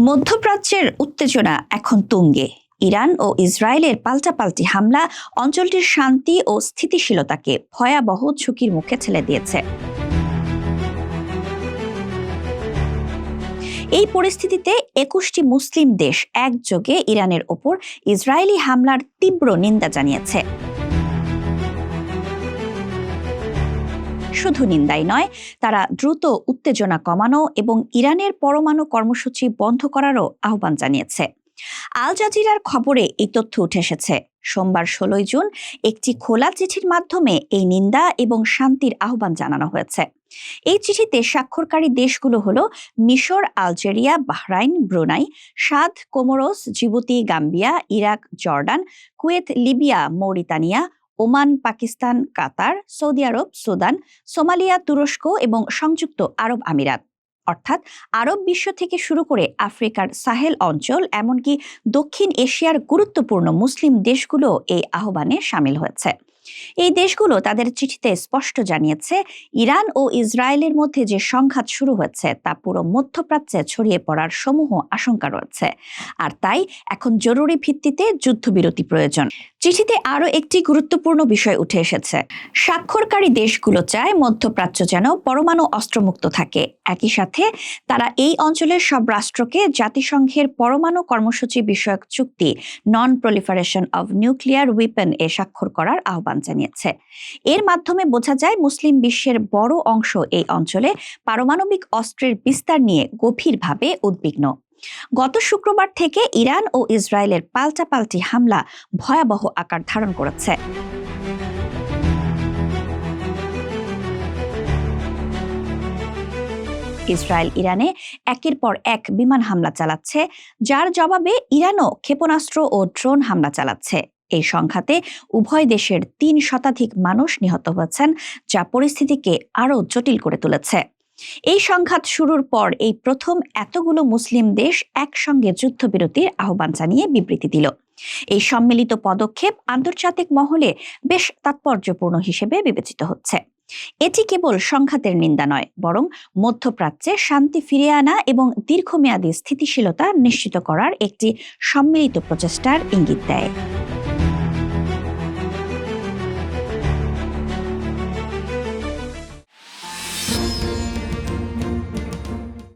মধ্যপ্রাচ্যের উত্তেজনা এখন তুঙ্গে। ইরান ও ইসরায়েলের পাল্টাপাল্টি হামলা অঞ্চলটির শান্তি ও স্থিতিশীলতাকে ভয়াবহ ঝুঁকির মুখে ঠেলে দিয়েছে। এই পরিস্থিতিতে ২১টি মুসলিম দেশ একযোগে ইরানের ওপর ইসরায়েলি হামলার তীব্র নিন্দা জানিয়েছে। শুধু নিন্দাই নয়, তারা দ্রুত উত্তেজনা কমানো এবং ইরানের পরমাণু কর্মসূচি বন্ধ করারও আহ্বান জানিয়েছে। আল জাজিরার খবরে এই তথ্য উঠে এসেছে। সোমবার ১৬ জুন একটি খোলা চিঠির মাধ্যমে এই নিন্দা এবং শান্তির আহ্বান জানানো হয়েছে। এই চিঠিতে স্বাক্ষরকারী দেশগুলো হলো মিশর, Algeria, Bahrain, Brunei, Chad, Comoros, Djibouti, Gambia, Iraq, Jordan, Kuwait, Libya, Mauritania, Oman, Pakistan, Qatar, Saudi Arab, Sudan, Somalia, তুরস্ক এবং সংযুক্ত আরব আমিরাত। অর্থাৎ আরব বিশ্ব থেকে শুরু করে আফ্রিকার সাহেল অঞ্চল, এমনকি দক্ষিণ এশিয়ার গুরুত্বপূর্ণ মুসলিম দেশগুলো এই আহ্বানে শামিল হয়েছে। এই দেশগুলো তাদের চিঠিতে স্পষ্ট জানিয়েছে, ইরান ও ইসরায়েলের মধ্যে যে সংঘাত শুরু হয়েছে তা পুরো মধ্যপ্রাচ্যে ছড়িয়ে পড়ার সমূহ আশঙ্কা রয়েছে, আর তাই এখন জরুরি ভিত্তিতে যুদ্ধবিরতি প্রয়োজন। চিঠিতে আরও একটি গুরুত্বপূর্ণ বিষয় উঠে এসেছে। স্বাক্ষরকারী দেশগুলো চায় মধ্যপ্রাচ্য যেন পরমাণু অস্ত্রমুক্ত থাকে। একই সাথে তারা এই অঞ্চলের সব রাষ্ট্রকে জাতিসংঘের পরমাণু কর্মসূচি বিষয়ক চুক্তি non proliferation of nuclear weapon এ স্বাক্ষর করার আহ্বান জানিয়েছে। এর মাধ্যমে বোঝা যায় মুসলিম বিশ্বের বড় অংশ এই অঞ্চলে পারমাণবিক অস্ত্রের বিস্তার নিয়ে গভীরভাবে উদ্বিগ্ন। গত শুক্রবার থেকে ইরান ও ইসরায়েলের পাল্টাপাল্টি হামলা ভয়াবহ আকার ধারণ করেছে। ইসরায়েল ইরানে একের পর এক বিমান হামলা চালাচ্ছে, যার জবাবে ইরানও ক্ষেপণাস্ত্র ও ড্রোন হামলা চালাচ্ছে। এই সংঘাতে উভয় দেশের ৩ শতাধিক মানুষ নিহত হয়েছেন, যা পরিস্থিতিকে আরও জটিল করে তুলেছে। এই সংঘাত শুরুর পর এই প্রথম এতগুলো মুসলিম দেশ একসঙ্গে যুদ্ধবিরতির আহ্বান জানিয়ে বিবৃতি দিল। এই সম্মিলিত পদক্ষেপ আন্তর্জাতিক মহলে বেশ তাৎপর্যপূর্ণ হিসেবে বিবেচিত হচ্ছে। এটি কেবল সংঘাতের নিন্দা নয়, বরং মধ্যপ্রাচ্যে শান্তি ফিরিয়ে আনা এবং দীর্ঘমেয়াদী স্থিতিশীলতা নিশ্চিত করার একটি সম্মিলিত প্রচেষ্টার ইঙ্গিত দেয়।